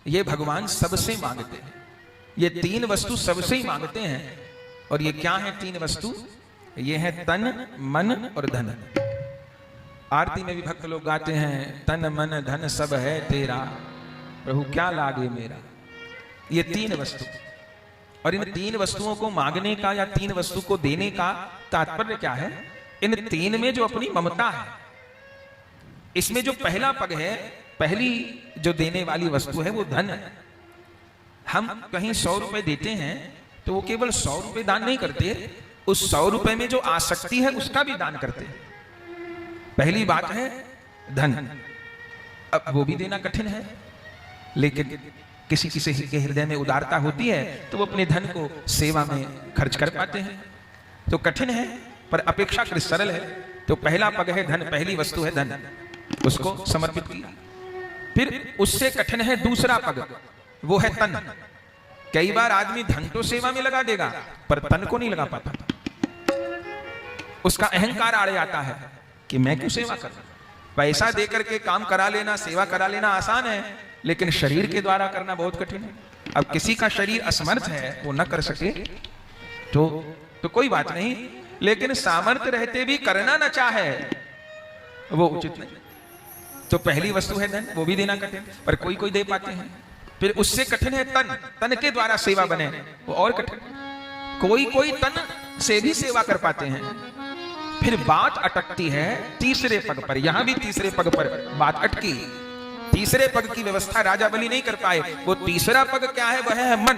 ये भगवान सबसे मांगते हैं। ये तीन वस्तु सबसे ही मांगते हैं। और ये क्या है तीन वस्तु? ये है तन, मन और धन। आरती में भी भक्त लोग गाते हैं, तन मन धन सब है तेरा, प्रभु क्या लागे मेरा। ये तीन वस्तु, और इन तीन वस्तुओं को मांगने का या तीन वस्तु को देने का तात्पर्य क्या है? इन तीन में जो अपनी ममता है, इसमें जो पहला पग है, पहली जो देने वाली वस्तु है वो धन है। हम कहीं 100 रुपए देते हैं तो वो केवल 100 रुपए दान नहीं करते, उस 100 रुपए में जो आसक्ति है उसका भी दान करते हैं। पहली बात है धन। अब वो भी देना कठिन है, लेकिन किसी किसी के हृदय में उदारता होती है तो वो अपने धन को सेवा में खर्च कर पाते हैं। तो कठिन है पर अपेक्षाकृत सरल है। तो पहला पग है धन, पहली वस्तु है धन, उसको समर्पित किया। फिर उससे कठिन है दूसरा पग, वो है तन। कई बार आदमी धन तो सेवा में लगा देगा पर तन को नहीं लगा पाता। उसका अहंकार आड़े आता है कि मैं क्यों सेवा कर। पैसा देकर के काम करा लेना, सेवा करा लेना आसान है, लेकिन शरीर के द्वारा करना बहुत कठिन है। अब किसी का शरीर असमर्थ है, वो न कर सके तो कोई बात नहीं, लेकिन सामर्थ्य रहते भी करना न चाहे वो उचित नहीं। तो पहली वस्तु है धन, वो भी देना कठिन, पर कोई कोई दे पाते हैं। फिर उससे कठिन है तन, तन के द्वारा सेवा बने, वो और कठिन। कोई कोई तन से भी सेवा कर पाते हैं। फिर बात अटकती है तीसरे पग पर। यहां भी तीसरे पग पर बात अटकी। तीसरे पग की व्यवस्था राजा बलि नहीं कर पाए। वो तीसरा पग क्या है? वह है मन।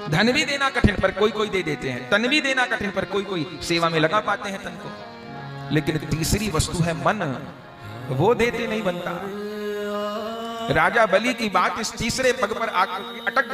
धन भी देना कठिन पर कोई कोई दे देते हैं, तन भी देना कठिन पर कोई कोई सेवा में लगा पाते हैं तन को। लेकिन तीसरी वस्तु है मन, वो देते नहीं बनता। राजा बलि की बात इस तीसरे पग पर अटक